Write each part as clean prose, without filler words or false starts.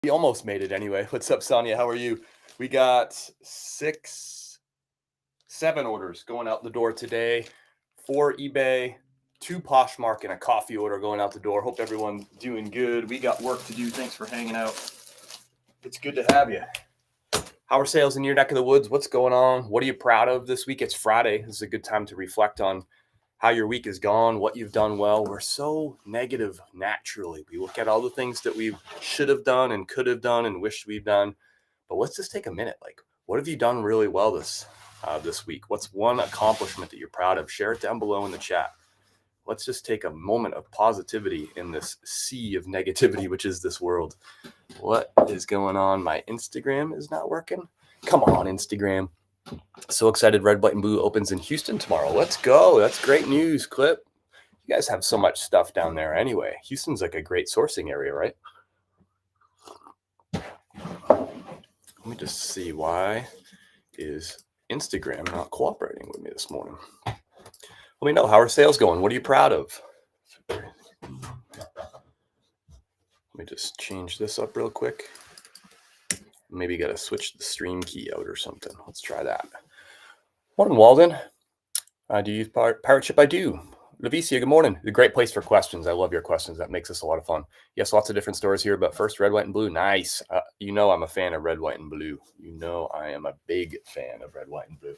We almost made it anyway. What's up, Sonia? How are you? We got 7 orders going out the door today. 4 eBay, 2 Poshmark, and a coffee order going out the door. Hope everyone's doing good. We got work to do. Thanks for hanging out. It's good to have you. How are sales in your neck of the woods? What's going on? What are you proud of this week? It's Friday. This is a good time to reflect on how your week has gone, what you've done well. We're so negative naturally. We look at all the things that we should have done and could have done and wished we'd done. But let's just take a minute. Like, what have you done really well this week? What's one accomplishment that you're proud of? Share it down below in the chat. Let's just take a moment of positivity in this sea of negativity, which is this world. What is going on? My Instagram is not working. Come on, Instagram. So excited. Red, White, and Blue opens in Houston tomorrow. Let's go. That's great news, Clip. You guys have so much stuff down there anyway. Houston's like a great sourcing area, right? Let me just see, why is Instagram not cooperating with me this morning? Let me know. How are sales going? What are you proud of? Let me just change this up real quick. Maybe got to switch the stream key out or something. Let's try that. Morning, Walden. Do you use Pirate Ship? I do. Levicia, good morning. A great place for questions. I love your questions. That makes us a lot of fun. Yes, lots of different stores here, but first, Red, White, and Blue. Nice. You know I'm a fan of Red, White, and Blue. You know I am a big fan of Red, White, and Blue.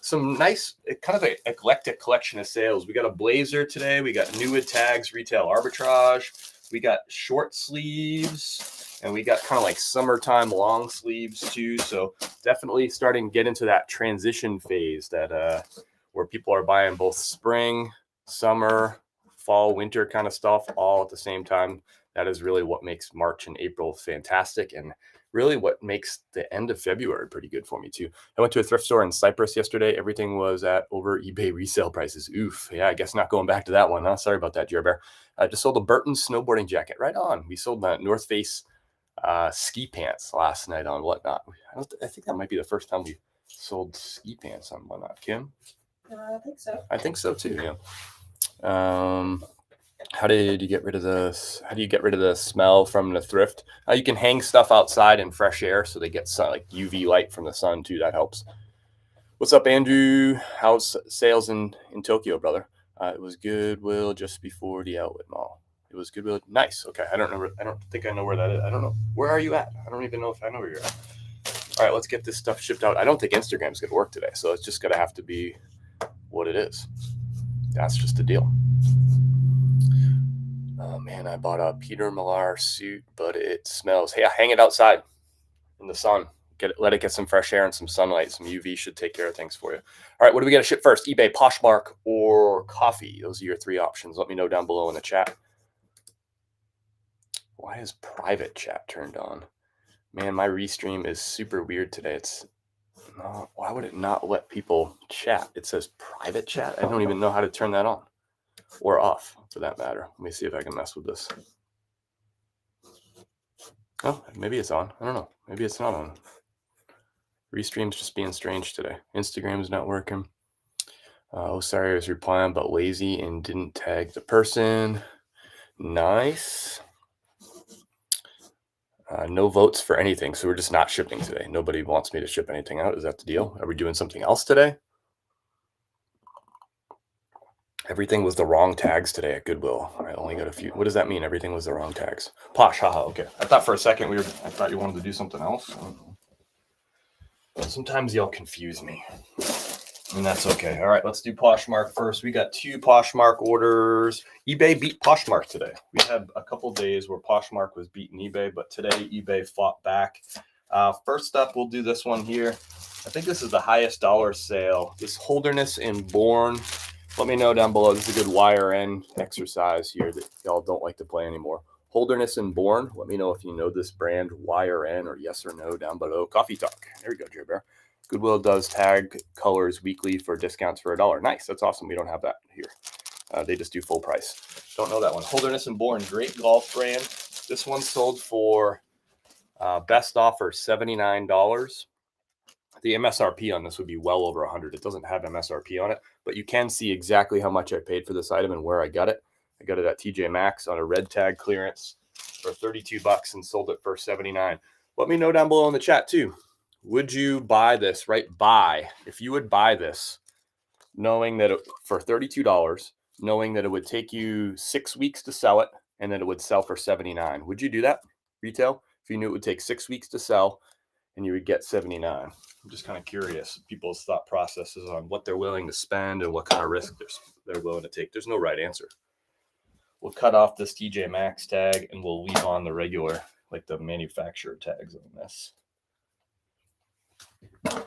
Some nice, kind of an eclectic collection of sales. We got a blazer today. We got Newwood tags, retail arbitrage. We got short sleeves, and we got kind of like summertime long sleeves too. So definitely starting to get into that transition phase that where people are buying both spring, summer, fall, winter kind of stuff all at the same time. That is really what makes March and April fantastic, and really what makes the end of February pretty good for me too. I went to a thrift store in Cyprus yesterday. Everything was at over eBay resale prices. Oof. Yeah, I guess not going back to that one, huh? Sorry about that, Jer Bear. I just sold a Burton snowboarding jacket. Right on. We sold that North Face ski pants last night on Whatnot. I think that might be the first time we sold ski pants on Whatnot. Kim? I think so. I think so too, yeah. How did you get rid of this? How do you get rid of the smell from the thrift? You can hang stuff outside in fresh air so they get sun, like UV light from the sun too. That helps. What's up, Andrew? How's sales in Tokyo, brother? It was Goodwill just before the outlet mall. It was Goodwill. Nice. Okay. I don't think I know where that is. I don't know. Where are you at? I don't even know if I know where you're at. All right, let's get this stuff shipped out. I don't think Instagram's going to work today, so it's just going to have to be what it is. That's just the deal. Oh man, I bought a Peter Millar suit, but it smells. Hey, hang it outside in the sun. Let it get some fresh air and some sunlight. Some UV should take care of things for you. All right, what do we got to ship first? eBay, Poshmark, or coffee? Those are your 3 options. Let me know down below in the chat. Why is private chat turned on? Man, my restream is super weird today. Why would it not let people chat? It says private chat. I don't even know how to turn that on or off for that matter. Let me see if I can mess with this. Oh, maybe it's on. I don't know. Maybe it's not on. Restream's just being strange today. Instagram's not working. Oh, sorry, I was replying but lazy and didn't tag the person. Nice. No votes for anything, so we're just not shipping today. Nobody wants me to ship anything out. Is that the deal? Are we doing something else today? Everything was the wrong tags today at Goodwill. I only got a few. What does that mean? Everything was the wrong tags. Posh, haha. Okay. I thought for a second I thought you wanted to do something else. But sometimes y'all confuse me, and that's okay. All right, let's do Poshmark first. We got 2 Poshmark orders. eBay beat Poshmark today. We had a couple days where Poshmark was beating eBay, but today eBay fought back. First up, we'll do this one here. I think this is the highest dollar sale. This Holderness in Bourne. Let me know down below. This is a good YRN exercise here that y'all don't like to play anymore. Holderness and Bourne. Let me know if you know this brand, YRN, or yes or no down below. Coffee Talk. There we go, Jer Bear. Goodwill does tag colors weekly for discounts for $1. Nice. That's awesome. We don't have that here. They just do full price. Don't know that one. Holderness and Bourne. Great golf brand. This one sold for best offer $79. The MSRP on this would be well over 100. It doesn't have MSRP on it, but you can see exactly how much I paid for this item and where I got it. I got it at TJ Maxx on a red tag clearance. for 32 bucks and sold it for 79. Let me know down below in the chat too. Would you buy this, right? Buy. If you would buy this, knowing that for $32, knowing that it would take you 6 weeks to sell it and that it would sell for 79. Would you do that retail if you knew it would take 6 weeks to sell and you would get 79? I'm just kind of curious people's thought processes on what they're willing to spend and what kind of risk they're willing to take. There's no right answer. We'll cut off this TJ Maxx tag and we'll leave on the regular, like the manufacturer tags on this. And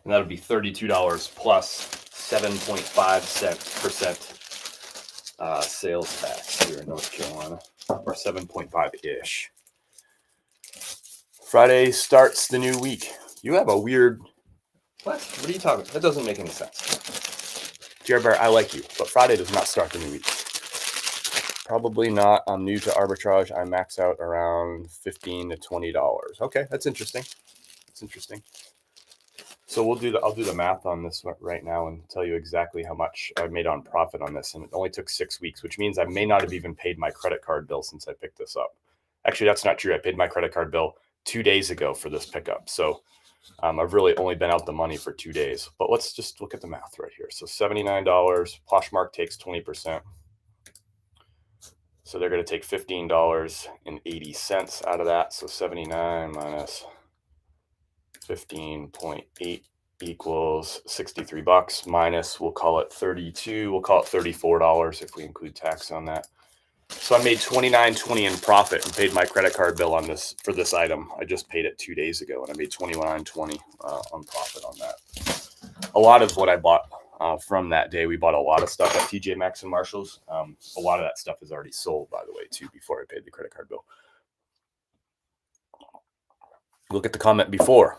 that'll be $32 plus 7.5% sales tax here in North Carolina, or 7.5-ish. Friday starts the new week. You have a weird, what are you talking about? That doesn't make any sense. Jared Bear, I like you, but Friday does not start the new week. Probably not. I'm new to arbitrage. I max out around $15 to $20. Okay, that's interesting. That's interesting. So I'll do the math on this right now and tell you exactly how much I made on profit on this. And it only took 6 weeks, which means I may not have even paid my credit card bill since I picked this up. Actually, that's not true. I paid my credit card bill 2 days ago for this pickup. So I've really only been out the money for 2 days. But let's just look at the math right here. So $79, Poshmark takes 20%. So they're going to take $15.80 out of that. So 79 minus 15.8 equals 63 bucks minus, we'll call it 32. We'll call it $34 if we include tax on that. So I made $29.20 in profit and paid my credit card bill on this for this item. I just paid it 2 days ago and I made $29.20 on profit on that. A lot of what I bought from that day, we bought a lot of stuff at TJ Maxx and Marshalls. A lot of that stuff is already sold, by the way, too, before I paid the credit card bill. Look at the comment before.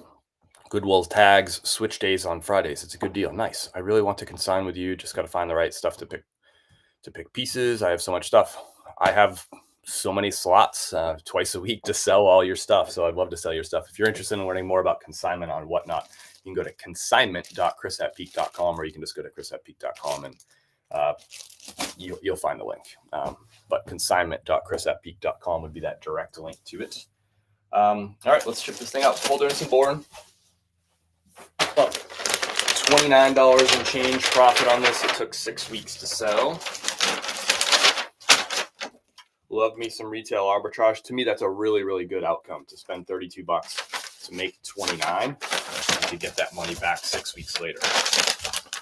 Goodwill's tags, switch days on Fridays. It's a good deal. Nice. I really want to consign with you. Just got to find the right stuff to pick pieces. I have so much stuff. I have so many slots twice a week to sell all your stuff. So I'd love to sell your stuff. If you're interested in learning more about consignment on whatnot, you can go to consignment.chris@peak.com, or you can just go to chris@peak.com and you'll find the link. But consignment.chris@peak.com would be that direct link to it. All right, let's ship this thing out. Holder and some boring. Well, $29 and change profit on this. It took 6 weeks to sell. Love me some retail arbitrage. To me, that's a really, really good outcome to spend 32 bucks to make 29 and to get that money back 6 weeks later.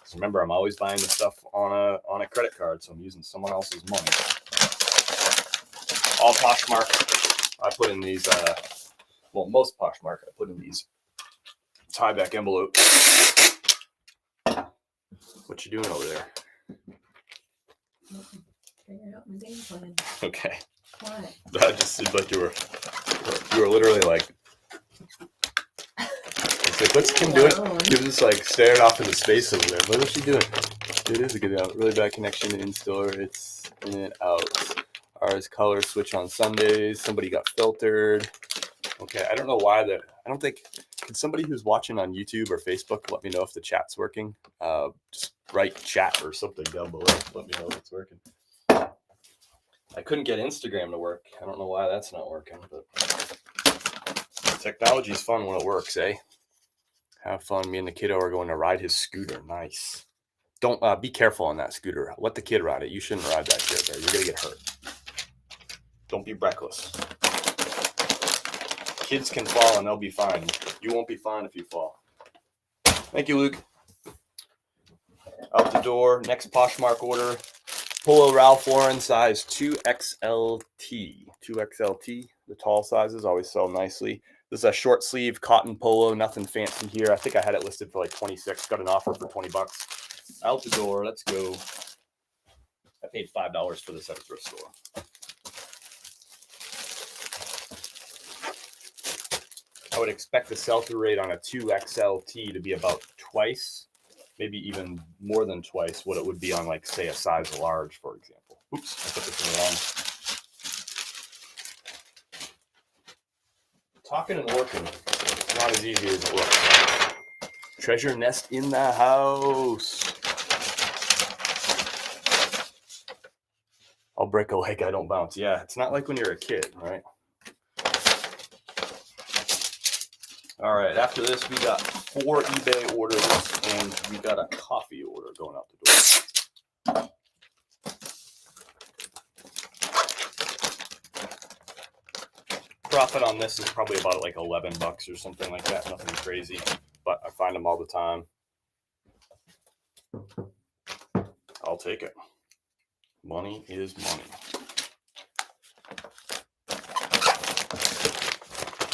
So remember, I'm always buying the stuff on a credit card, so I'm using someone else's money. All Poshmark, I put in these, most Poshmark, I put in these tie-back envelopes. What you doing over there? Figure out my game plan. Okay. What? That just seemed like you were literally like, it's like, what's Kim doing? She was just like staring off into space over there. What is she doing? It is a good out. Really bad connection in store. It's in and out. Ours color switch on Sundays. Somebody got filtered. Okay, I don't know why that. I don't think. Can somebody who's watching on YouTube or Facebook let me know if the chat's working? Just write chat or something down below. Let me know if it's working. I couldn't get Instagram to work. I don't know why that's not working, but technology's fun when it works, eh? Have fun. Me and the kiddo are going to ride his scooter. Nice. Don't be careful on that scooter. Let the kid ride it. You shouldn't ride that kid there. You're gonna get hurt. Don't be reckless. Kids can fall and they'll be fine. You won't be fine if you fall. Thank you, Luke. Out the door. Next Poshmark order. Polo Ralph Lauren size 2XLT. 2XLT. The tall sizes always sell nicely. This is a short sleeve cotton polo. Nothing fancy here. I think I had it listed for like 26. Got an offer for 20 bucks. Out the door. Let's go. I paid $5 for this at a thrift store. I would expect the sell-through rate on a 2XLT to be about twice, maybe even more than twice what it would be on, like, say, a size large, for example. Oops, I put this in the wrong. Talking and working, it's not as easy as it looks. Treasure nest in the house. break a leg, I don't bounce. Yeah, it's not like when you're a kid, right? All right, after this, we got 4 eBay orders, and we got a coffee order going out the door. Profit on this is probably about like $11 or something like that. Nothing crazy, but I find them all the time. I'll take it. Money is money.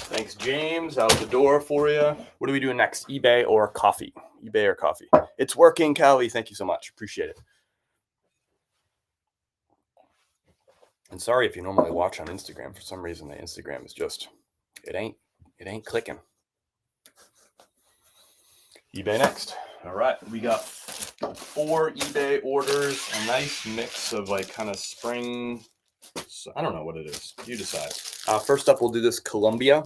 Thanks, James. Out the door for you. What are we doing next? eBay or coffee? eBay or coffee? It's working, Callie. Thank you so much. Appreciate it. And sorry if you normally watch on Instagram. For some reason, the Instagram is just, it ain't clicking. eBay next. All right, we got 4 eBay orders. A nice mix of like kind of spring. I don't know what it is. You decide. First up, we'll do this Columbia.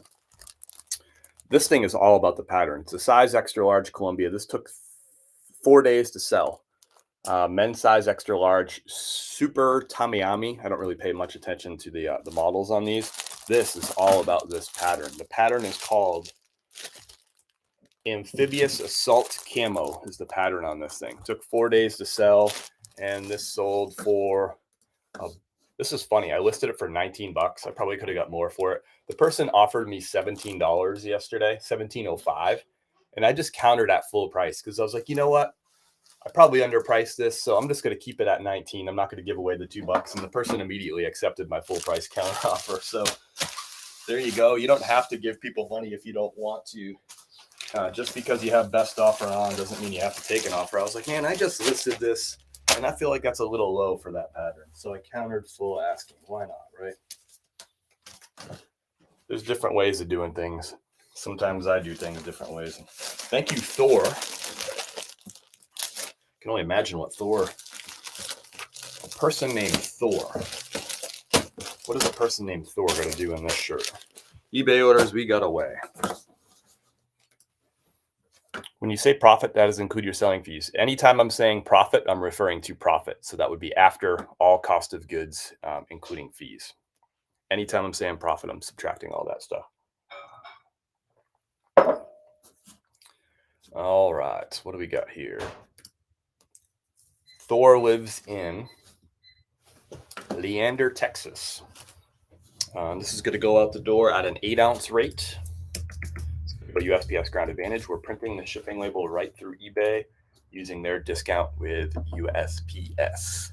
This thing is all about the pattern. It's a size extra large Columbia. This took 4 days to sell. Men's size extra large, super Tamiyami. I don't really pay much attention to the models on these. This is all about this pattern. The pattern is called Amphibious Assault Camo is the pattern on this thing. It took 4 days to sell, and this sold for, this is funny. I listed it for $19. I probably could have got more for it. The person offered me $17 yesterday, $17.05, and I just countered at full price because I was like, you know what? I probably underpriced this, so I'm just going to keep it at 19. I'm not going to give away the $2, and the person immediately accepted my full price counter offer. So there you go. You don't have to give people money if you don't want to. Just because you have best offer on doesn't mean you have to take an offer. I was like, man, I just listed this, and I feel like that's a little low for that pattern. So I countered full asking. Why not, right? There's different ways of doing things. Sometimes I do things different ways. Thank you, Thor. I can only imagine what a person named Thor. What is a person named Thor going to do in this shirt? eBay orders, we got away. When you say profit, that does include your selling fees. Anytime I'm saying profit, I'm referring to profit. So that would be after all cost of goods, including fees. Anytime I'm saying profit, I'm subtracting all that stuff. All right, what do we got here? Thor lives in Leander, Texas. This is going to go out the door at an 8-ounce rate. But USPS Ground Advantage, we're printing the shipping label right through eBay using their discount with USPS.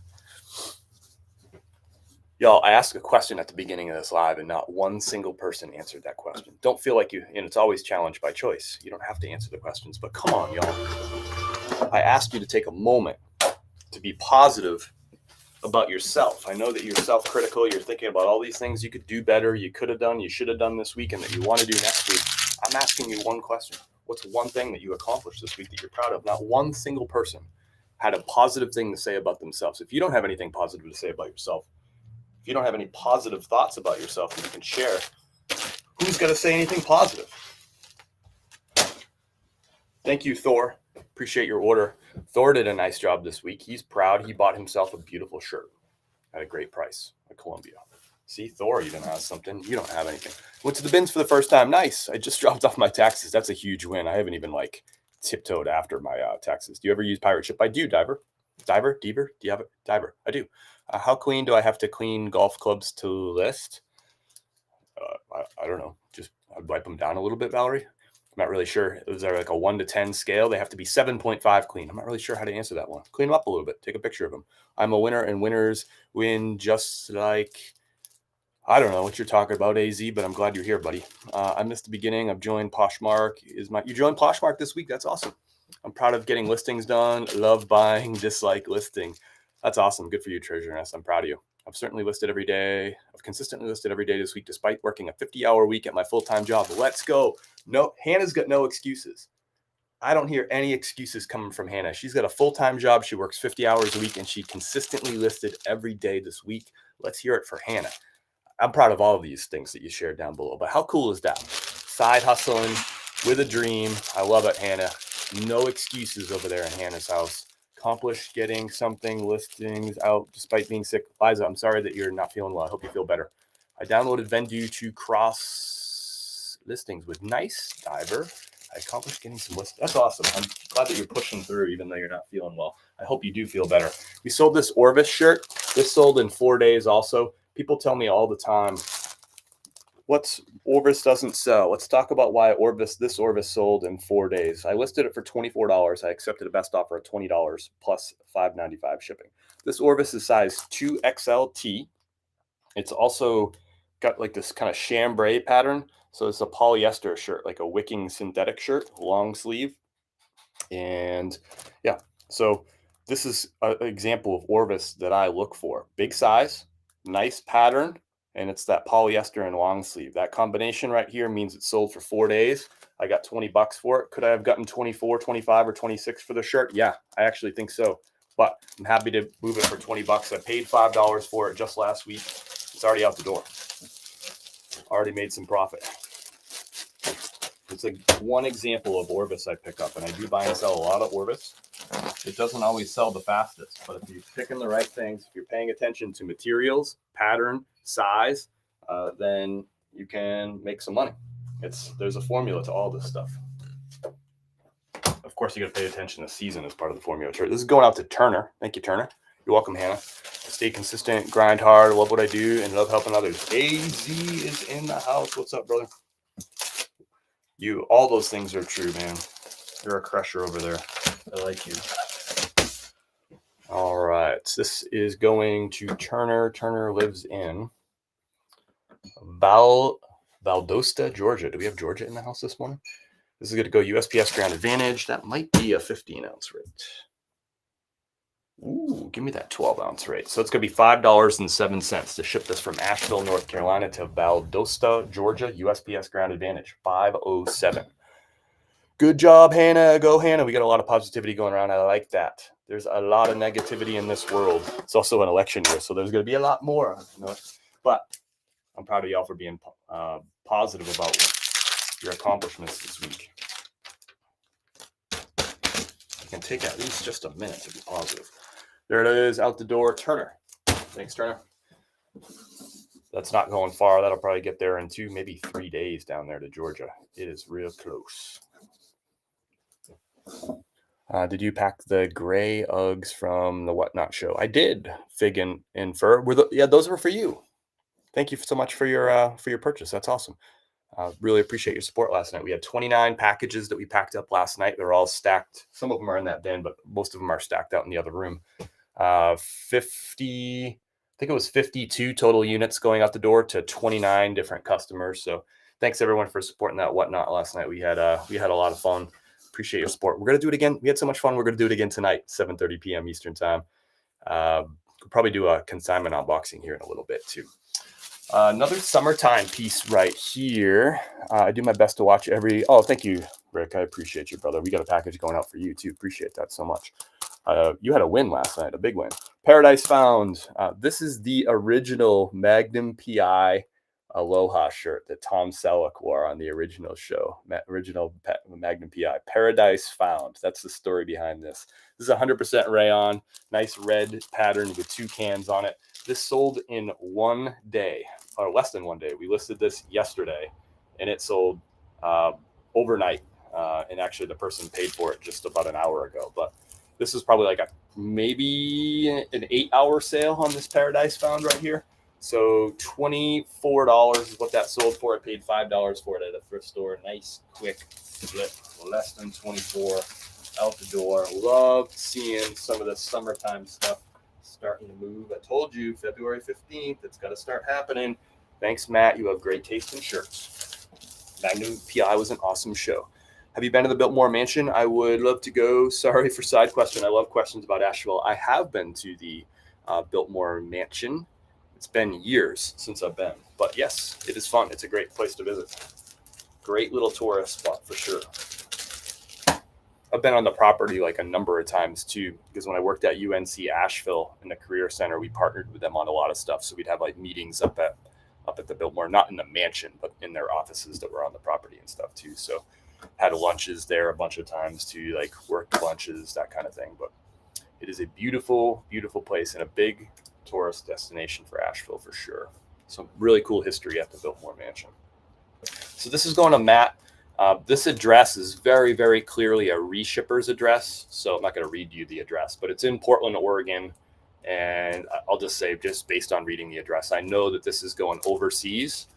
Y'all, I asked a question at the beginning of this live and not one single person answered that question. Don't feel like it's always challenge by choice. You don't have to answer the questions, but come on, y'all. I asked you to take a moment to be positive about yourself. I know that you're self-critical. You're thinking about all these things you could do better, you could have done, you should have done this week, and that you want to do next week. I'm asking you one question. What's one thing that you accomplished this week that you're proud of? Not one single person had a positive thing to say about themselves. If you don't have anything positive to say about yourself, if you don't have any positive thoughts about yourself that you can share, who's going to say anything positive? Thank you, Thor. Appreciate your order. Thor did a nice job this week. He's proud. He bought himself a beautiful shirt at a great price at Columbia. See, Thor even has something. You don't have anything. Went to the bins for the first time. Nice. I just dropped off my taxes. That's a huge win. I haven't even tiptoed after my taxes. Do you ever use Pirate Ship? I do, Diver. Deaver? Do you have it? Diver. I do. How clean do I have to clean golf clubs to list? I don't know. Just I'd wipe them down a little bit, Valerie. I'm not really sure. Is there like a 1 to 10 scale? They have to be 7.5 clean. I'm not really sure how to answer that one. Clean them up a little bit. Take a picture of them. I'm a winner, and winners win just like, I don't know what you're talking about, AZ, but I'm glad you're here, buddy. I missed the beginning. I've joined Poshmark. You joined Poshmark this week? That's awesome. I'm proud of getting listings done. Love buying, dislike listing. That's awesome. Good for you, Treasureness. I'm proud of you. I've certainly listed every day. I've consistently listed every day this week, despite working a 50-hour week at my full-time job. Let's go. No, Hannah's got no excuses. I don't hear any excuses coming from Hannah. She's got a full-time job. She works 50 hours a week, and she consistently listed every day this week. Let's hear it for Hannah. I'm proud of all of these things that you shared down below, but how cool is that? Side hustling with a dream. I love it, Hannah. No excuses over there in Hannah's house. Accomplish getting something listings out despite being sick. Liza, I'm sorry that you're not feeling well. I hope you feel better. I downloaded Vendu to cross listings with Nice Diver. I accomplished getting some listings. That's awesome. I'm glad that you're pushing through even though you're not feeling well. I hope you do feel better. We sold this Orvis shirt. This sold in 4 days also. People tell me all the time, what's Orvis doesn't sell. Let's talk about why this Orvis sold in 4 days. I listed it for $24. I accepted a best offer at $20 plus $5.95 shipping. This Orvis is size 2XLT. It's also got like this kind of chambray pattern. So it's a polyester shirt, like a wicking synthetic shirt, long sleeve. And yeah, so this is an example of Orvis that I look for. Big size, nice pattern, and it's that polyester and long sleeve. That combination right here means it sold for 4 days. I got $20 for it. Could I have gotten 24, 25, or 26 for the shirt? Yeah, I actually think so. But I'm happy to move it for $20. I paid $5 for it just last week. It's already out the door. Already made some profit. It's like one example of Orvis I pick up, and I do buy and sell a lot of Orvis. It doesn't always sell the fastest, but if you're picking the right things, if you're paying attention to materials, pattern, size, then you can make some money. There's a formula to all this stuff. Of course, you got to pay attention to season as part of the formula. This is going out to Turner. Thank you, Turner. You're welcome, Hannah. Stay consistent, grind hard, love what I do, and love helping others. AZ is in the house. What's up, brother? All those things are true, man. You're a crusher over there. I like you. All right. This is going to Turner. Turner lives in Valdosta, Georgia. Do we have Georgia in the house this morning? This is going to go USPS Ground Advantage. That might be a 15-ounce rate. Ooh, give me that 12-ounce rate. So it's going to be $5.07 to ship this from Asheville, North Carolina to Valdosta, Georgia, USPS Ground Advantage, 507. Good job, Hannah. Go, Hannah. We got a lot of positivity going around. I like that. There's a lot of negativity in this world. It's also an election year, so there's going to be a lot more. But I'm proud of y'all for being positive about your accomplishments this week. It can take at least just a minute to be positive. There it is, out the door, Turner. Thanks, Turner. That's not going far. That'll probably get there in 2, maybe 3 days down there to Georgia. It is real close. Did you pack the gray Uggs from the Whatnot show? I did. Fig and fur. Those were for you. Thank you so much for your purchase. That's awesome. Really appreciate your support last night. We had 29 packages that we packed up last night. They're all stacked. Some of them are in that bin, but most of them are stacked out in the other room. 50, I think it was 52 total units going out the door to 29 different customers. So thanks everyone for supporting that Whatnot last night. We had a lot of fun. Appreciate your support. We're going to do it again. We had so much fun. We're going to do it again tonight, 7:30 p.m. Eastern time. We'll probably do a consignment unboxing here in a little bit too. Another summertime piece right here. I do my best to watch thank you, Rick. I appreciate you, brother. We got a package going out for you too. Appreciate that so much. You had a win last night, a big win. Paradise Found. This is the original Magnum PI Aloha shirt that Tom Selleck wore on the original show. Original Magnum PI. Paradise Found. That's the story behind this. This is 100% rayon. Nice red pattern with 2 cans on it. This sold in 1 day, or less than 1 day. We listed this yesterday, and it sold overnight. And actually, the person paid for it just about an hour ago. But this is probably like maybe an 8-hour sale on this Paradise Found right here. So $24 is what that sold for. I paid $5 for it at a thrift store. Nice, quick flip, less than 24 out the door. Love seeing some of the summertime stuff starting to move. I told you, February 15th, it's got to start happening. Thanks, Matt. You have great taste in shirts. Magnum PI was an awesome show. Have you been to the Biltmore Mansion? I would love to go. Sorry for side question. I love questions about Asheville. I have been to the Biltmore Mansion. It's been years since I've been. But yes, it is fun. It's a great place to visit. Great little tourist spot for sure. I've been on the property like a number of times too, because when I worked at UNC Asheville in the Career Center, we partnered with them on a lot of stuff. So we'd have like meetings up at the Biltmore, not in the mansion, but in their offices that were on the property and stuff too. So had lunches there a bunch of times too, like work lunches, that kind of thing. But It is a beautiful, beautiful place and a big tourist destination for Asheville for sure. Some really cool history at the Biltmore Mansion. So this is going to Matt. This address is very, very clearly a reshipper's address. So I'm not going to read you the address, but it's in Portland, Oregon. And I'll just say, just based on reading the address, I know that this is going overseas.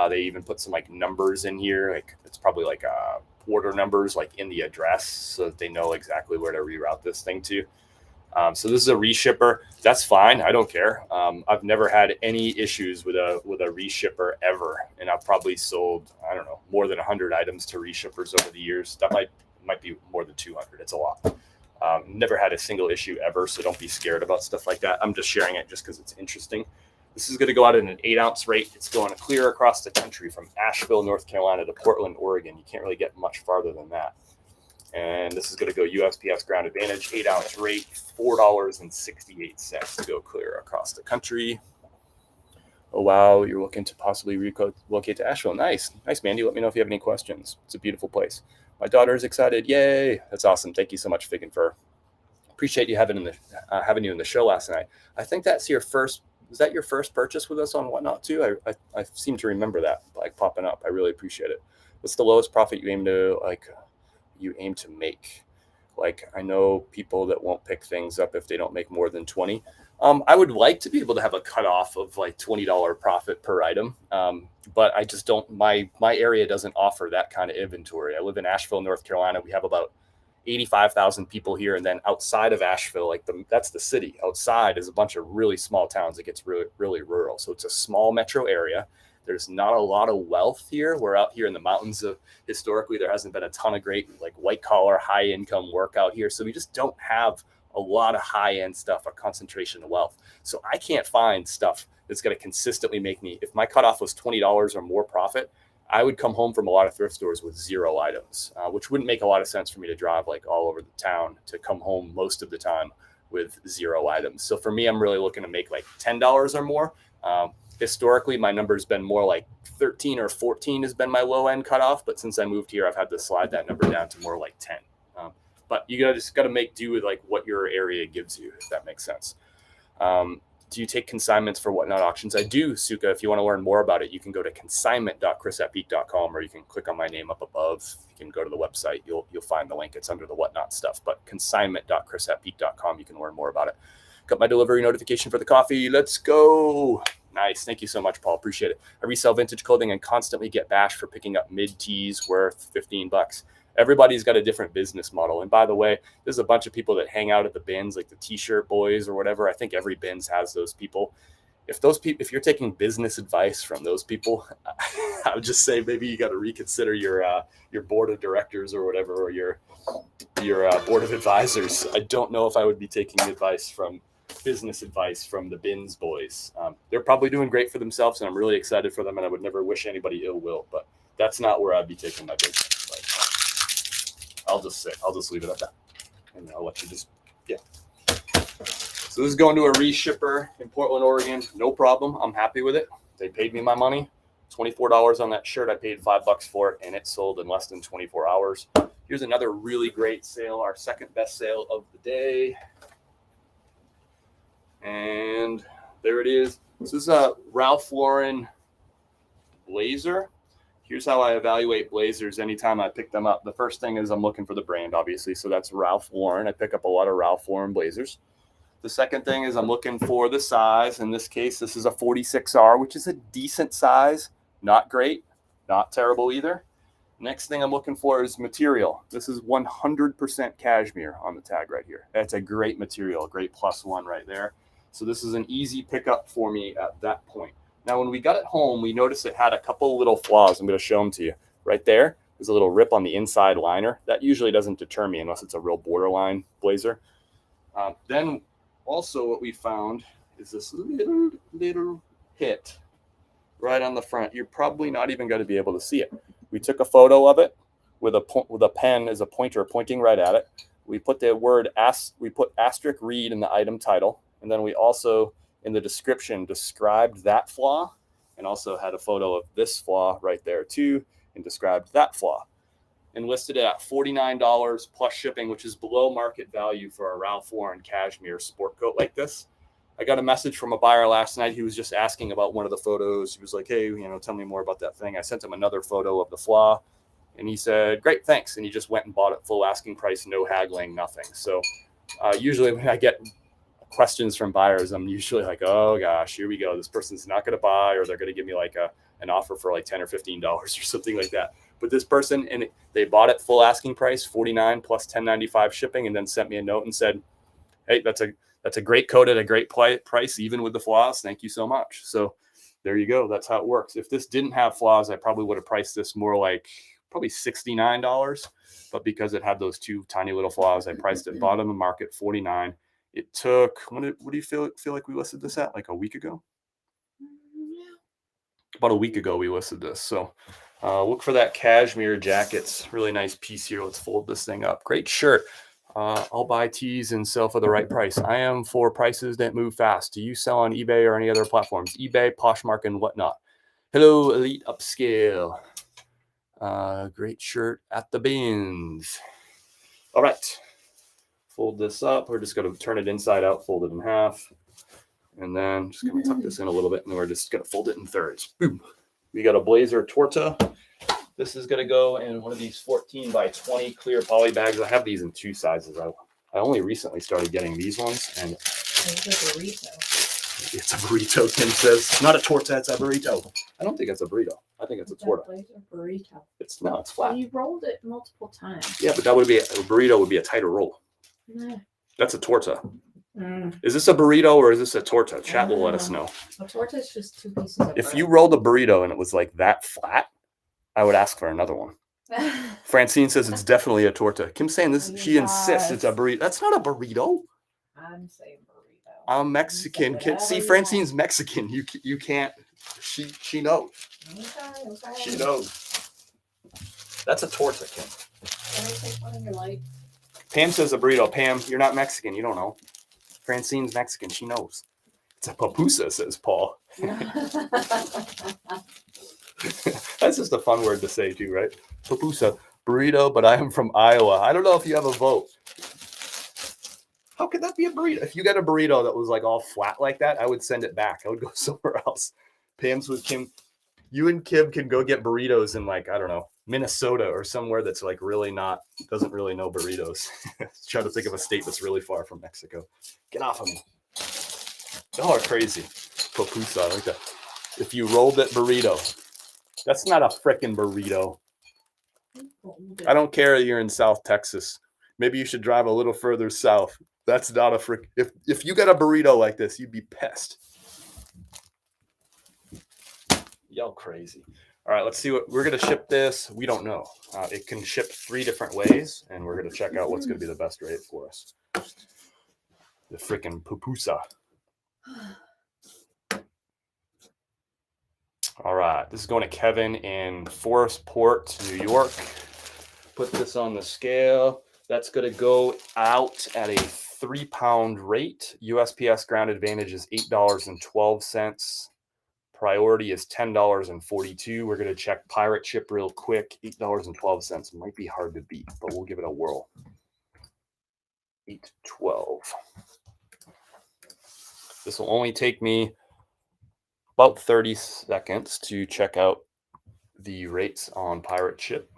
They even put some like numbers in here. Like it's probably like order numbers like in the address so that they know exactly where to reroute this thing to. So this is a reshipper. That's fine. I don't care. I've never had any issues with a reshipper ever, and I've probably sold, I don't know, more than 100 items to reshippers over the years. That might be more than 200. It's a lot. Never had a single issue ever, so don't be scared about stuff like that. I'm just sharing it just because it's interesting. This is going to go out at an 8-ounce rate. It's going clear across the country from Asheville, North Carolina to Portland, Oregon. You can't really get much farther than that. And this is going to go USPS Ground Advantage, 8-ounce rate, $4.68 to go clear across the country. Oh, wow. You're looking to possibly relocate to Asheville. Nice. Nice, Mandy. Let me know if you have any questions. It's a beautiful place. My daughter is excited. Yay. That's awesome. Thank you so much, Fig and Fur. Appreciate you having you in the show last night. I think that's your first. Was that your first purchase with us on Whatnot too? I seem to remember that like popping up. I really appreciate it. What's the lowest profit you aim to make? Like, I know people that won't pick things up if they don't make more than 20. I would like to be able to have a cutoff of like $20 profit per item. But I just don't, my area doesn't offer that kind of inventory. I live in Asheville, North Carolina. We have about 85,000 people here. And then outside of Asheville, that's the city. Outside is a bunch of really small towns. It gets really, really rural. So it's a small metro area. There's not a lot of wealth here. We're out here in the mountains historically, there hasn't been a ton of great like white collar, high income work out here. So we just don't have a lot of high end stuff, a concentration of wealth. So I can't find stuff that's going to consistently make me, if my cutoff was $20 or more profit, I would come home from a lot of thrift stores with 0 items, which wouldn't make a lot of sense for me to drive like all over the town to come home most of the time with 0 items. So for me, I'm really looking to make like $10 or more. Historically, my number's been more like 13 or 14 has been my low end cutoff. But since I moved here, I've had to slide that number down to more like 10. But you just got to make do with like what your area gives you, if that makes sense. Do you take consignments for Whatnot auctions? I do, Suka. If you want to learn more about it, you can go to consignment.chris@peak.com, or you can click on my name up above. You can go to the website. You'll find the link. It's under the Whatnot stuff. But consignment.chris@peak.com, you can learn more about it. Got my delivery notification for the coffee. Let's go. Nice. Thank you so much, Paul. Appreciate it. I resell vintage clothing and constantly get bashed for picking up mid tees worth $15. Everybody's got a different business model. And by the way, there's a bunch of people that hang out at the bins, like the t-shirt boys or whatever. I think every bins has those people. If you're taking business advice from those people, I would just say maybe you got to reconsider your board of directors or whatever, or your board of advisors. I don't know if I would be taking business advice from the bins boys. They're probably doing great for themselves, and I'm really excited for them, and I would never wish anybody ill will, but that's not where I'd be taking my business advice. I'll just leave it at that, and I'll let you So this is going to a reshipper in Portland, Oregon. No problem. I'm happy with it. They paid me my money. $24 on that shirt. I paid $5 for it, and it sold in less than 24 hours. Here's another really great sale, our second best sale of the day. And there it is. This is a Ralph Lauren blazer. Here's how I evaluate blazers anytime I pick them up. The first thing is I'm looking for the brand, obviously. So that's Ralph Lauren. I pick up a lot of Ralph Lauren blazers. The second thing is I'm looking for the size. In this case, this is a 46R, which is a decent size. Not great, not terrible either. Next thing I'm looking for is material. This is 100% cashmere on the tag right here. That's a great material, a great +1 right there. So this is an easy pickup for me at that point. Now, when we got it home, we noticed it had a couple little flaws. I'm going to show them to you. Right there, there's a little rip on the inside liner. That usually doesn't deter me unless it's a real borderline blazer. Then also what we found is this little hit right on the front. You're probably not even going to be able to see it. We took a photo of it with a pen as a pointer pointing right at it. We put the word we put asterisk read in the item title, and then we also in the description described that flaw, and also had a photo of this flaw right there too, and described that flaw. and listed it at $49 plus shipping, which is below market value for a Ralph Lauren cashmere sport coat like this. I got a message from a buyer last night. He was just asking about one of the photos. He was like, hey, tell me more about that thing. I sent him another photo of the flaw, and he said, great, thanks. And he just went and bought it full asking price, no haggling, nothing. So usually when I get questions from buyers, I'm usually like, oh gosh, here we go. This person's not going to buy, or they're going to give me like an offer for like $10 or $15 or something like that. But this person, and they bought it full asking price, $49 plus $10.95 shipping, and then sent me a note and said, hey, that's a great coat at a great price, even with the flaws. Thank you so much. So there you go. That's how it works. If this didn't have flaws, I probably would have priced this more like probably $69. But because it had those two tiny little flaws, I priced it bottom of the market, $49. It took, what do you feel like we listed this at? Like a week ago? Yeah. About a week ago we listed this. So look for that cashmere jackets. Really nice piece here. Let's fold this thing up. Great shirt. I'll buy tees and sell for the right price. I am for prices that move fast. Do you sell on eBay or any other platforms? eBay, Poshmark, and whatnot. Hello, Elite Upscale. Great shirt at the bins. All right. Fold this up. We're just going to turn it inside out, fold it in half. And then just going to tuck this in a little bit. And then we're just going to fold it in thirds. Boom. We got a blazer torta. This is going to go in one of these 14 by 20 clear poly bags. I have these in two sizes. I only recently started getting these ones. And It's a burrito. It's a burrito, Kim says. Not a torta, it's a burrito. I don't think it's a burrito. I think it's a torta. It's a burrito. It's flat. You rolled it multiple times. Yeah, but that would be a burrito would be a tighter roll. No. That's a torta. Is this a burrito or is this a torta? Chat will let us know. A torta is just two pieces of If bread. you rolled a burrito and it was like that flat, I would ask for another one. Francine says it's definitely a torta. Kim's saying this. She insists it's a burrito. That's not a burrito. I'm saying burrito. I'm Mexican. See, Francine's Mexican. You can't. She knows. Okay. She knows. That's a torta, Kim. Can I take one of your light? Pam says a burrito. Pam, you're not Mexican. You don't know. Francine's Mexican. She knows. It's a papusa, says Paul. That's just a fun word to say too, right? Papusa. Burrito, but I am from Iowa. I don't know if you have a vote. How could that be a burrito? If you got a burrito that was like all flat like that, I would send it back. I would go somewhere else. Pam's with Kim. You and Kim can go get burritos in like, I don't know, Minnesota or somewhere that's like really doesn't really know burritos. Try to think of a state that's really far from Mexico. Get off of me. Y'all are crazy. Papusa, like that. If you rolled it burrito, that's not a frickin' burrito. I don't care you're in South Texas. Maybe you should drive a little further south. That's not a frick. If you got a burrito like this, you'd be pissed. Y'all crazy. All right, let's see what we're going to ship this. We don't know. It can ship 3 different ways, and we're going to check out what's going to be the best rate for us. The frickin' pupusa. All right, this is going to Kevin in Forestport, New York. Put this on the scale. That's going to go out at a 3-pound rate. USPS ground advantage is $8.12. Priority is $10.42. We're going to check pirate ship real quick. $8.12 might be hard to beat, but we'll give it a whirl. $8.12. This will only take me about 30 seconds to check out the rates on pirate ship.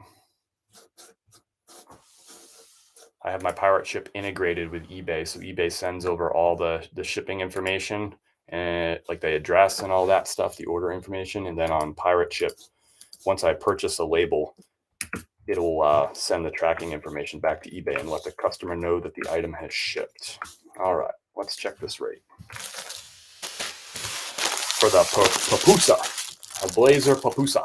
I have my pirate ship integrated with eBay, so eBay sends over all the shipping information and like the address and all that stuff, the order information, and then on pirate ship, once I purchase a label, it'll send the tracking information back to eBay and let the customer know that the item has shipped. All right, let's check this rate for the papusa, a blazer papusa.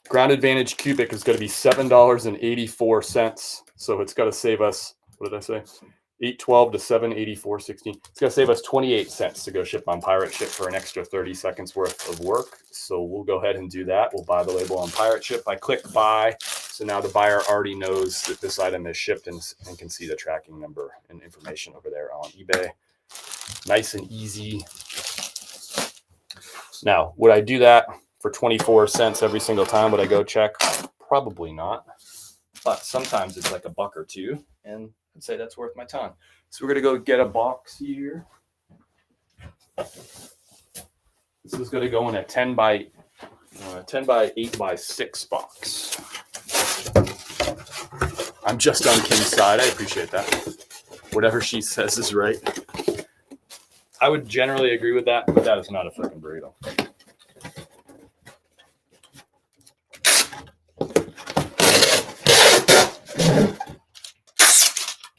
Ground advantage cubic is going to be $7.84. So it's got to save us, what did I say? $8.12 to $7.84.16. It's going to save us 28 cents to go ship on pirate ship for an extra 30 seconds worth of work. So we'll go ahead and do that. We'll buy the label on pirate ship. I click buy. So now the buyer already knows that this item is shipped and can see the tracking number and information over there on eBay. Nice and easy. Now, would I do that for 24 cents every single time. Would I go check? Probably not. But sometimes it's like a buck or two, and I'd say that's worth my time. So we're gonna go get a box here. This is gonna go in a 10 by 8 by 6 box. I'm just on Kim's side. I appreciate that. Whatever she says is right. I would generally agree with that, but that is not a freaking burrito.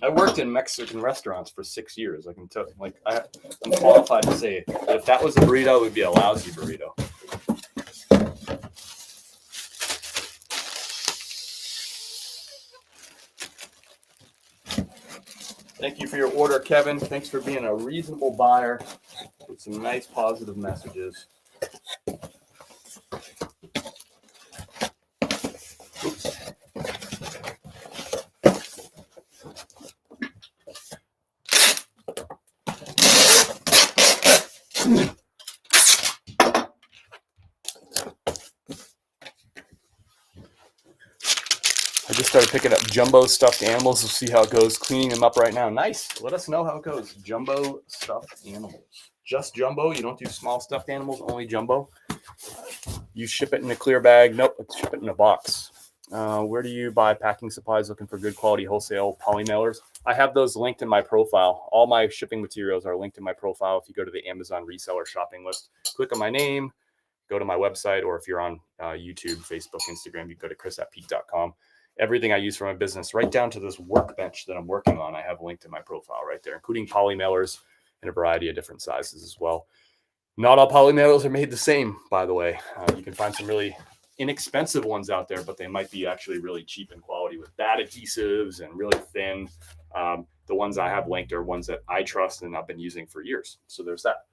I worked in Mexican restaurants for 6 years. I can tell, like, I'm qualified to say that if that was a burrito, it would be a lousy burrito. Thank you for your order, Kevin. Thanks for being a reasonable buyer with some nice positive messages. Oops. I just started picking up jumbo stuffed animals. We'll see how it goes. Cleaning them up right now. Nice. Let us know how it goes. Jumbo stuffed animals. Just jumbo? You don't do small stuffed animals, only jumbo? You ship it in a clear bag? Nope, let's ship it in a box. Where do you buy packing supplies looking for good quality wholesale poly mailers? I have those linked in my profile. All my shipping materials are linked in my profile. If you go to the Amazon reseller shopping list, click on my name, go to my website, or if you're on YouTube, Facebook, Instagram, you go to chris@peak.com. Everything I use for my business, right down to this workbench that I'm working on, I have linked in my profile right there, including poly mailers in a variety of different sizes as well. Not all poly mailers are made the same, by the way. You can find some really inexpensive ones out there, but they might be actually really cheap in quality with bad adhesives and really thin. The ones I have linked are ones that I trust and I've been using for years. So there's that.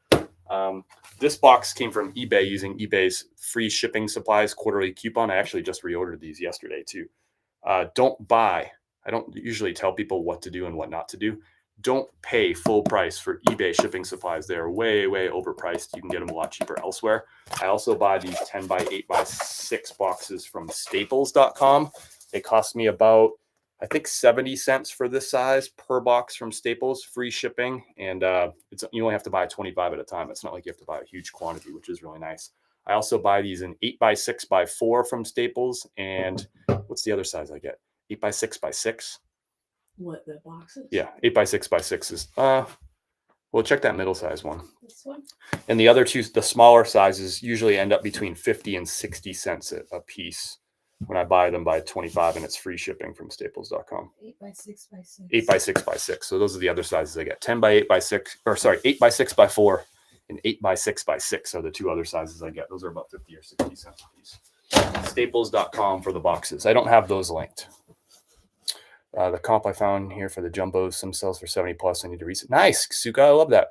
This box came from eBay using eBay's free shipping supplies quarterly coupon. I actually just reordered these yesterday too. Don't buy. I don't usually tell people what to do and what not to do. Don't pay full price for eBay shipping supplies. They're way, way overpriced. You can get them a lot cheaper elsewhere. I also buy these 10 by 8 by 6 boxes from staples.com. It cost me about, I think, 70 cents for this size per box from Staples, free shipping. And you only have to buy 25 at a time. It's not like you have to buy a huge quantity, which is really nice. I also buy these in 8 by 6 by 4 from Staples. And what's the other size I get? 8 by 6 by 6. What, the boxes? Yeah, 8 by 6 by 6 is, well, check that middle size one. This one? And the other two, the smaller sizes, usually end up between 50 and 60 cents a piece when I buy them by 25, and it's free shipping from staples.com. 8 by 6 by 6. 8 by 6 by 6. So those are the other sizes I get. 10 by 8 by 6, or sorry, 8 by 6 by 4 and 8 by 6 by 6 are the two other sizes I get. Those are about 50 or 60 cents a piece. Staples.com for the boxes. I don't have those linked. The comp I found here for the jumbos, some sells for 70 plus. I need to reset. Nice, Suka. I love that.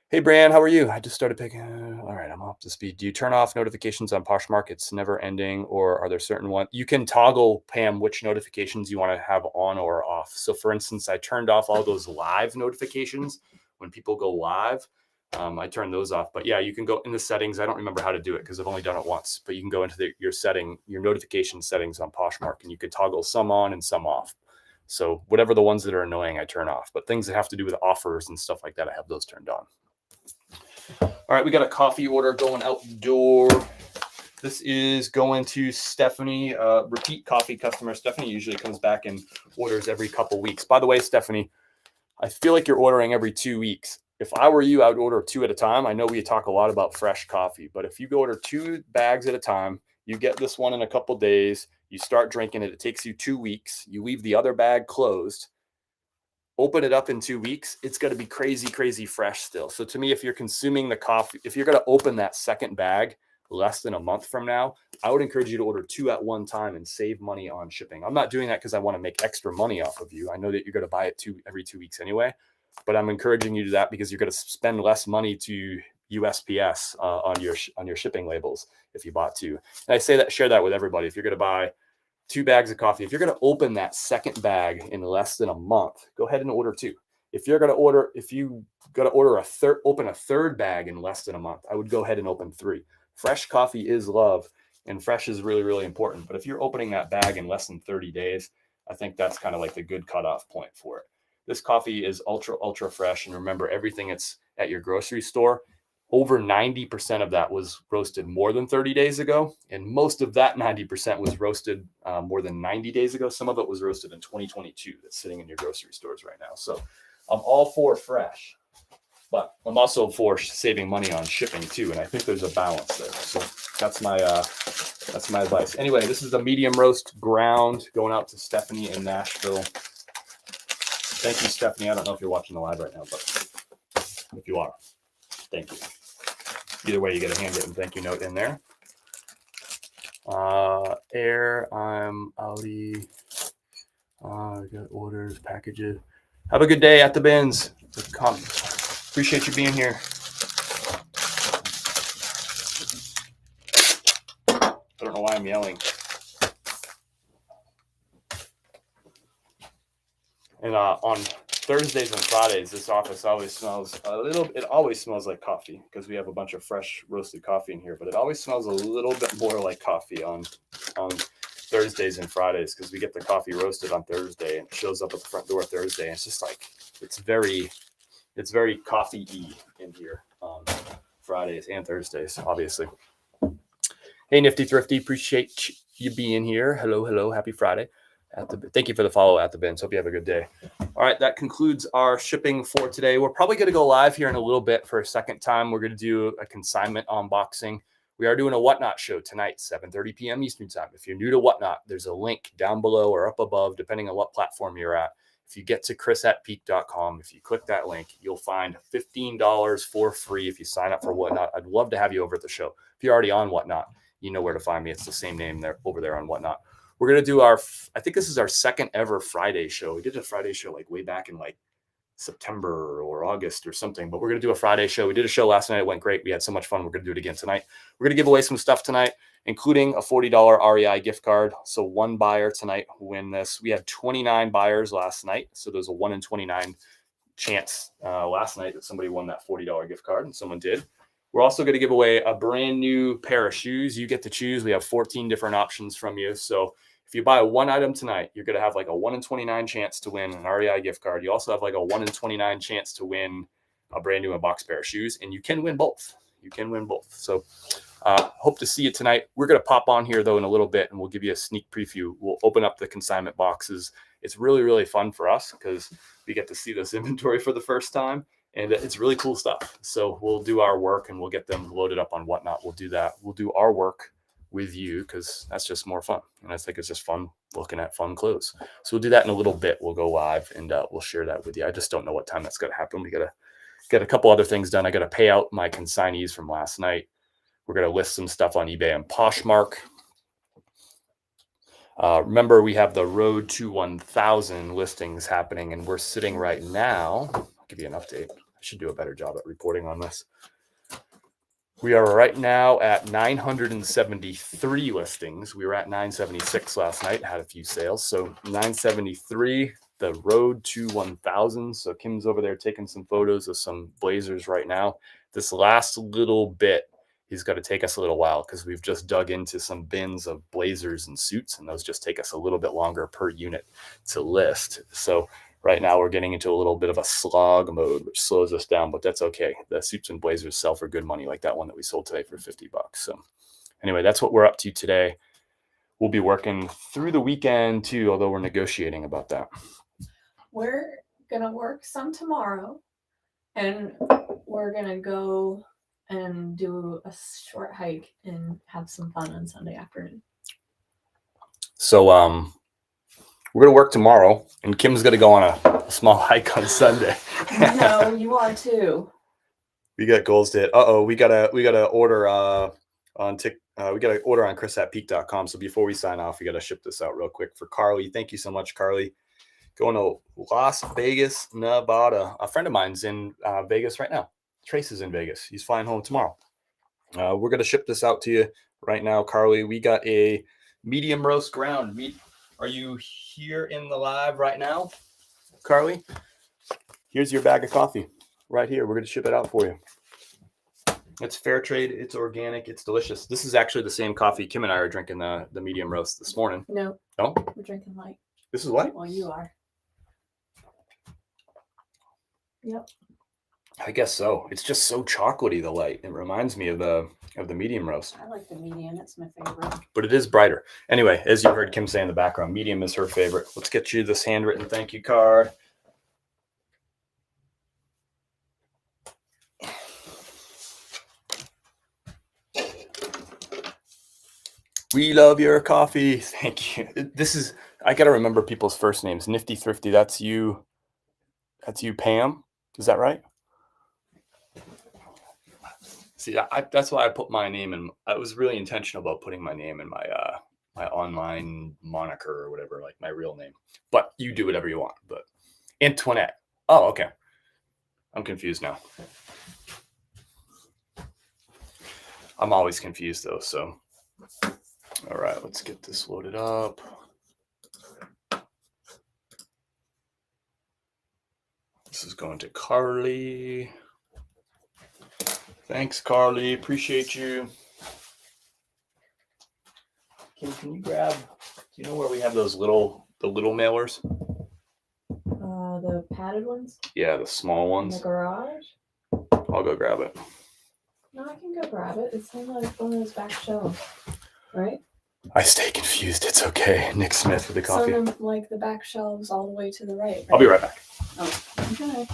Hey, Bran, how are you? I just started picking. All right, I'm up to speed. Do you turn off notifications on Poshmark? It's never ending, or are there certain ones? You can toggle, Pam, which notifications you want to have on or off. So, for instance, I turned off all those live notifications when people go live. I turned those off. But yeah, you can go in the settings. I don't remember how to do it because I've only done it once. But you can go into your notification settings on Poshmark, and you can toggle some on and some off. So whatever the ones that are annoying, I turn off. But things that have to do with offers and stuff like that, I have those turned on. All right, we got a coffee order going out the door. This is going to Stephanie, repeat coffee customer. Stephanie usually comes back and orders every couple weeks. By the way, Stephanie, I feel like you're ordering every 2 weeks. If I were you, I would order 2 at a time. I know we talk a lot about fresh coffee, but if you go order 2 bags at a time, you get this one in a couple days, you start drinking it, it takes you 2 weeks, you leave the other bag closed, open it up in 2 weeks, it's going to be crazy, crazy fresh still. So to me, if you're consuming the coffee, if you're going to open that second bag less than a month from now, I would encourage you to order 2 at one time and save money on shipping. I'm not doing that because I want to make extra money off of you. I know that you're going to buy it every 2 weeks anyway, but I'm encouraging you to do that because you're going to spend less money to USPS on your shipping labels if you bought 2. And I share that with everybody. If you're going to buy 2 bags of coffee, if you're going to open that second bag in less than a month, go ahead and order 2. If you got to open a third bag in less than a month, I would go ahead and open 3. fresh coffee is love, and fresh is really, really important. But if you're opening that bag in less than 30 days, I think that's kind of like the good cutoff point for it. This coffee is ultra, ultra fresh. And remember, everything that's at your grocery store, over 90% of that was roasted more than 30 days ago. And most of that 90% was roasted more than 90 days ago. Some of it was roasted in 2022 that's sitting in your grocery stores right now. So I'm all for fresh, but I'm also for saving money on shipping too. And I think there's a balance there. So that's my advice. Anyway, this is the medium roast ground going out to Stephanie in Nashville. Thank you, Stephanie. I don't know if you're watching the live right now, but if you are, thank you. Either way, you get a handwritten thank you note in there. Air, I'm Audi. I got orders, packages. Have a good day at the bins. Appreciate you being here. I don't know why I'm yelling. And on Thursdays and Fridays, this office always smells it always smells like coffee because we have a bunch of fresh roasted coffee in here, but it always smells a little bit more like coffee on Thursdays and Fridays because we get the coffee roasted on Thursday and it shows up at the front door Thursday. And it's just like, it's very coffee-y in here on Fridays and Thursdays, obviously. Hey, Nifty Thrifty, appreciate you being here. Hello, happy Friday. Thank you for the follow at the bins. Hope you have a good day. All right, that concludes our shipping for today. We're probably going to go live here in a little bit for a second time. We're going to do a consignment unboxing. We are doing a Whatnot show tonight, 7:30 p.m. Eastern time. If you're new to Whatnot, there's a link down below or up above, depending on what platform you're at. If you get to chris@peak.com, if you click that link, you'll find $15 for free if you sign up for Whatnot. I'd love to have you over at the show. If you're already on Whatnot, you know where to find me. It's the same name there over there on Whatnot. We're going to do I think this is our second ever Friday show. We did a Friday show like way back in like September or August or something, but we're going to do a Friday show. We did a show last night. It went great. We had so much fun. We're going to do it again tonight. We're going to give away some stuff tonight, including a $40 REI gift card. So one buyer tonight will win this. We had 29 buyers last night. So there's a 1 in 29 chance last night that somebody won that $40 gift card, and someone did. We're also going to give away a brand new pair of shoes. You get to choose. We have 14 different options from you. So if you buy one item tonight, you're going to have like a 1 in 29 chance to win an REI gift card. You also have like a 1 in 29 chance to win a brand new unboxed pair of shoes, and you can win both. So hope to see you tonight. We're going to pop on here, though, in a little bit, and we'll give you a sneak preview. We'll open up the consignment boxes. It's really, really fun for us because we get to see this inventory for the first time, and it's really cool stuff. So we'll do our work, and we'll get them loaded up on Whatnot. We'll do that. We'll do our work with you because that's just more fun. And I think it's just fun looking at fun clothes. So we'll do that in a little bit. We'll go live and we'll share that with you. I just don't know what time that's going to happen. We got to get a couple other things done. I got to pay out my consignees from last night. We're going to list some stuff on eBay and Poshmark. Remember, we have the Road to 1,000 listings happening, and we're sitting right now. I'll give you an update. I should do a better job at reporting on this. We are right now at 973 listings. We were at 976 last night, had a few sales. So 973, the Road to 1,000. So Kim's over there taking some photos of some blazers right now. This last little bit is going to take us a little while because we've just dug into some bins of blazers and suits, and those just take us a little bit longer per unit to list. So right now we're getting into a little bit of a slog mode, which slows us down, but that's okay. The suits and blazers sell for good money, like that one that we sold today for $50. So anyway, that's what we're up to today. We'll be working through the weekend too, although we're negotiating about that. We're going to work some tomorrow, and we're going to go and do a short hike and have some fun on Sunday afternoon. So we're going to work tomorrow, and Kim's going to go on a small hike on Sunday. No, you are too. We got goals to hit. We gotta order we gotta order on chris@peak.com. So before we sign off, we gotta ship this out real quick for Carly. Thank you so much, Carly. Going to Las Vegas, Nevada. A friend of mine's in Vegas right now. Trace is in Vegas. He's flying home tomorrow. We're gonna ship this out to you right now, Carly. We got a medium roast ground. Are you here in the live right now, Carly? Here's your bag of coffee right here. We're going to ship it out for you. It's fair trade. It's organic. It's delicious. This is actually the same coffee Kim and I are drinking the medium roast this morning. No, No? we're drinking light. This is light? Well, you are. Yep. I guess so. It's just so chocolatey, the light. It reminds me of the medium roast. I like the medium. It's my favorite. But it is brighter. Anyway, as you heard Kim say in the background, medium is her favorite. Let's get you this handwritten thank you card. We love your coffee. Thank you. This is, I got to remember people's first names. Nifty Thrifty, that's you. That's you, Pam. Is that right? See, that's why I put my name in. I was really intentional about putting my name in my my online moniker or whatever, like my real name. But you do whatever you want. But Antoinette. Oh, okay. I'm confused now. I'm always confused though. So, all right, let's get this loaded up. This is going to Carly. Thanks, Carly. Appreciate you. Kim, can you grab? Do you know where we have those little mailers? The padded ones. Yeah, the small In ones. the garage. I'll go grab it. No, I can go grab it. It's in like one of those back shelves, right? I stay confused. It's okay. Nick Smith with the coffee. Some of like the back shelves all the way to the right. I'll be right back. Oh, okay.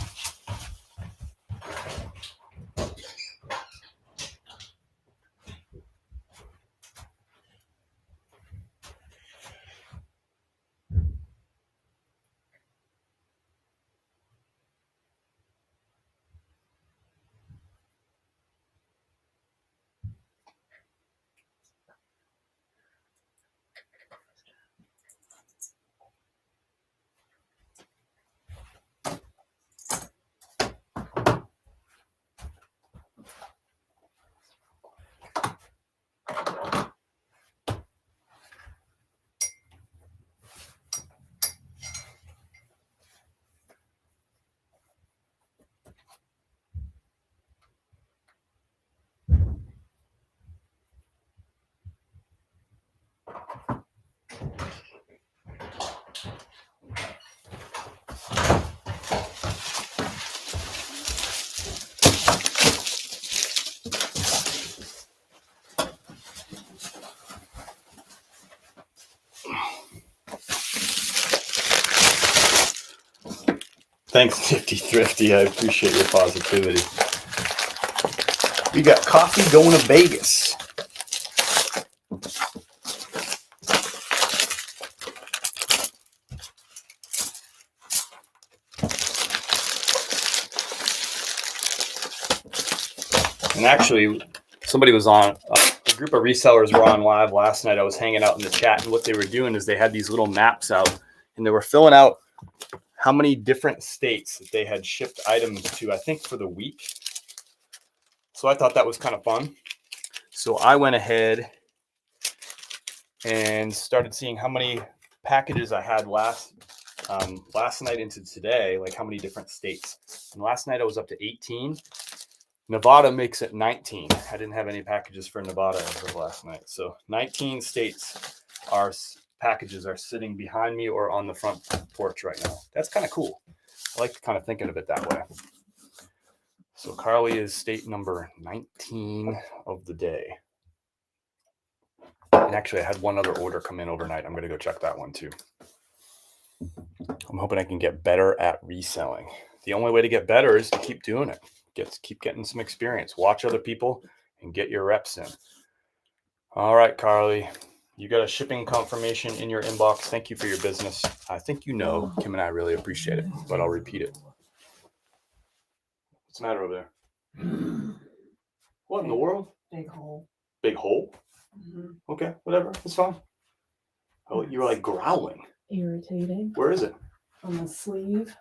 Thanks, Nifty Thrifty. I appreciate your positivity. We got coffee going to Vegas. And actually, somebody was on, a group of resellers were on live last night. I was hanging out in the chat, and what they were doing is they had these little maps out, and they were filling out how many different states that they had shipped items to, I think, for the week. So I thought that was kind of fun. So I went ahead and started seeing how many packages I had last night into today, like how many different states. And last night I was up to 18. Nevada makes it 19. I didn't have any packages for Nevada as of last night. So 19 states packages are sitting behind me or on the front porch right now. That's kind of cool. I like kind of thinking of it that way. So Carly is state number 19 of the day. And actually, I had one other order come in overnight. I'm going to go check that one too. I'm hoping I can get better at reselling. The only way to get better is to keep doing it. Keep getting some experience. Watch other people and get your reps in. All right, Carly. You got a shipping confirmation in your inbox. Thank you for your business. I think you know Kim and I really appreciate it, but I'll repeat it. What's the matter over there? What in the world? Big hole. Big hole? Mm-hmm. Okay, whatever. It's fine. Oh, you were like growling. Irritating. Where is it? On the sleeve.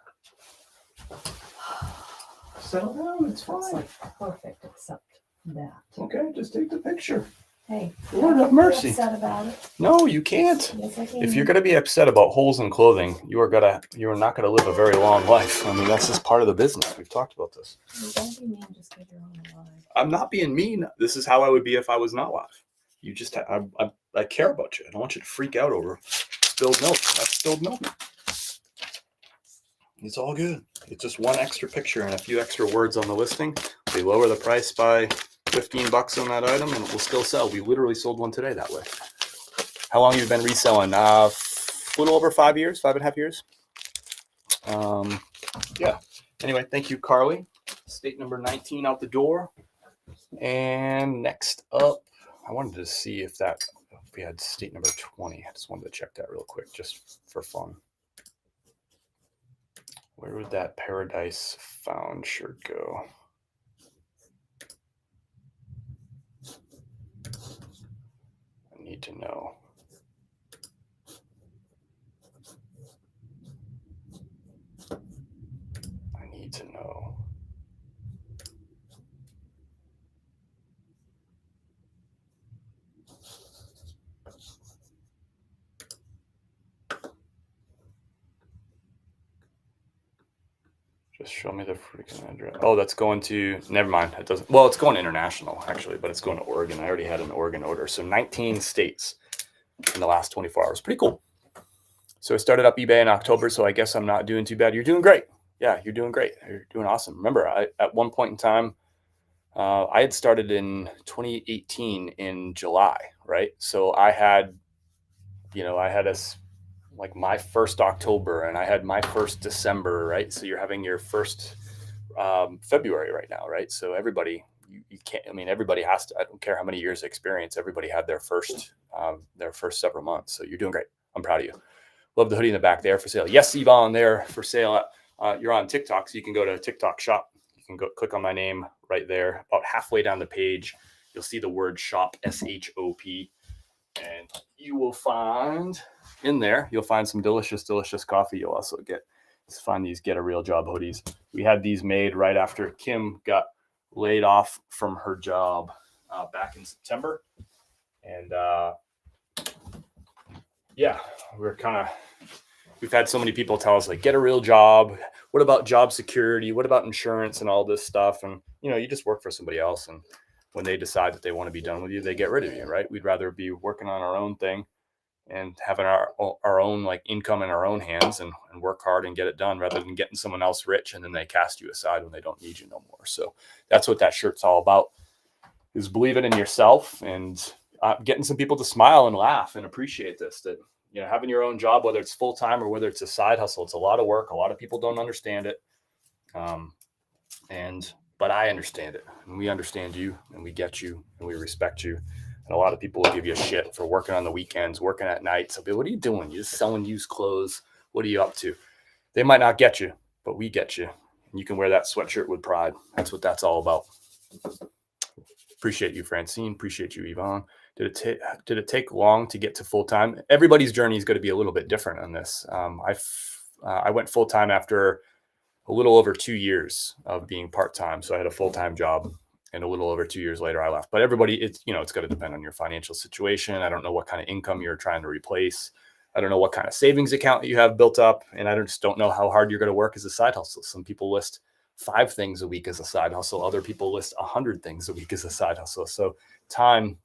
Settle down. It's It's fine. like perfect except that. Okay, just take the picture. Hey, Lord have mercy. upset about it. No, you can't. Yes, I can. If you're going to be upset about holes in clothing, you are not going to live a very long life. I mean, that's just part of the business. We've talked about this. Don't be mean just because you're on the line. I'm not being mean. This is how I would be if I was not live. You just, I care about you. I don't want you to freak out over spilled milk. That's spilled milk. It's all good. It's just one extra picture and a few extra words on the listing. They lower the price by $15 on that item and it will still sell. We literally sold one today that way. How long have you been reselling? A little over 5 years, 5.5 years. Yeah. Anyway, thank you, Carly. State number 19 out the door. And next up, I wanted to see if we had state number 20. I just wanted to check that real quick, just for fun. Where would that Paradise Found shirt go? I need to know. I need to know. Just show me the freaking address. Oh, that's going to, never mind. It doesn't, well, it's going international actually, but it's going to Oregon. I already had an Oregon order. So 19 states in the last 24 hours. Pretty cool. So I started up eBay in October. So I guess I'm not doing too bad. You're doing great. Yeah, you're doing great. You're doing awesome. Remember, at one point in time, I had started in 2018 in July, right? So I had like my first October and I had my first December, right? So you're having your first February right now, right? So everybody, you can't, I mean, everybody has to, I don't care how many years of experience, everybody had their first several months. So you're doing great. I'm proud of you. Love the hoodie in the back there for sale. Yes, Yvonne, there for sale. You're on TikTok, so you can go to TikTok shop. You can go click on my name right there. About halfway down the page, you'll see the word shop, SHOP. And you will find in there, you'll find some delicious, delicious coffee. You'll also find these Get a Real Job hoodies. We had these made right after Kim got laid off from her job back in September. And yeah, we've had so many people tell us, like, get a real job. What about job security? What about insurance and all this stuff? And, you just work for somebody else. And when they decide that they want to be done with you, they get rid of you, right? We'd rather be working on our own thing and having our own like income in our own hands and work hard and get it done rather than getting someone else rich and then they cast you aside when they don't need you no more. So that's what that shirt's all about, is believing in yourself and getting some people to smile and laugh and appreciate this, that, having your own job, whether it's full-time or whether it's a side hustle, it's a lot of work. A lot of people don't understand it. But I understand it, and we understand you, and we get you, and we respect you. And a lot of people will give you a shit for working on the weekends, working at night. So, what are you doing? You're just selling used clothes. What are you up to? They might not get you, but we get you. And you can wear that sweatshirt with pride. That's what that's all about. Appreciate you, Francine. Appreciate you, Yvonne. Did it take long to get to full-time? Everybody's journey is going to be a little bit different on this. I went full-time after a little over 2 years of being part-time. So I had a full-time job, and a little over 2 years later I left. But everybody, it's going to depend on your financial situation. I don't know what kind of income you're trying to replace. I don't know what kind of savings account you have built up. And I just don't know how hard you're going to work as a side hustle. Some people list 5 things a week as a side hustle. Other people list 100 things a week as a side hustle. So time,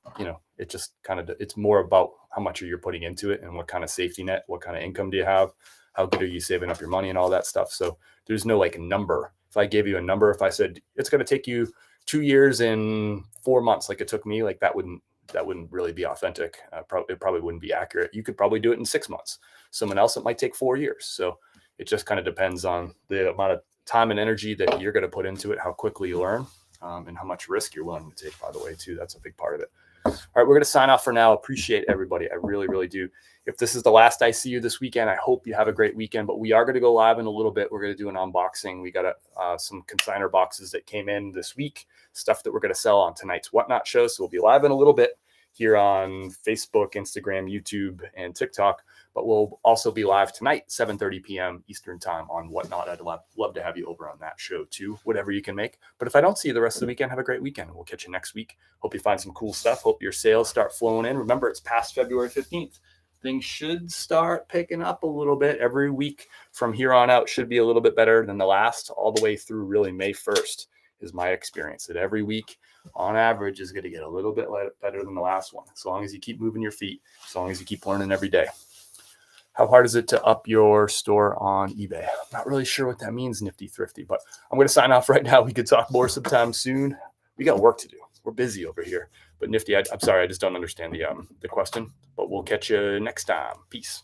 it just it's more about how much you're putting into it and what kind of safety net, what kind of income do you have? How good are you saving up your money and all that stuff? So there's no like number. If I gave you a number, if I said it's going to take you 2 years and 4 months, like it took me, like that wouldn't really be authentic. It probably wouldn't be accurate. You could probably do it in 6 months. Someone else, it might take 4 years. So it just kind of depends on the amount of time and energy that you're going to put into it, how quickly you learn, and how much risk you're willing to take, by the way, too. That's a big part of it. All right, we're going to sign off for now. Appreciate everybody. I really, really do. If this is the last I see you this weekend, I hope you have a great weekend. But we are going to go live in a little bit. We're going to do an unboxing. We got some consignor boxes that came in this week, stuff that we're going to sell on tonight's Whatnot show. So we'll be live in a little bit here on Facebook, Instagram, YouTube, and TikTok. But we'll also be live tonight, 7:30 p.m. Eastern time on Whatnot. I'd love to have you over on that show too, whatever you can make. But if I don't see you the rest of the weekend, have a great weekend. We'll catch you next week. Hope you find some cool stuff. Hope your sales start flowing in. Remember, it's past February 15th. Things should start picking up a little bit every week from here on out. Should be a little bit better than the last, all the way through really May 1st is my experience, that every week on average is going to get a little bit better than the last one, as long as you keep moving your feet, as long as you keep learning every day. How hard is it to up your store on eBay? I'm not really sure what that means, Nifty Thrifty, but I'm going to sign off right now. We could talk more sometime soon. We got work to do. We're busy over here. But Nifty, I'm sorry, I just don't understand the question. But we'll catch you next time. Peace.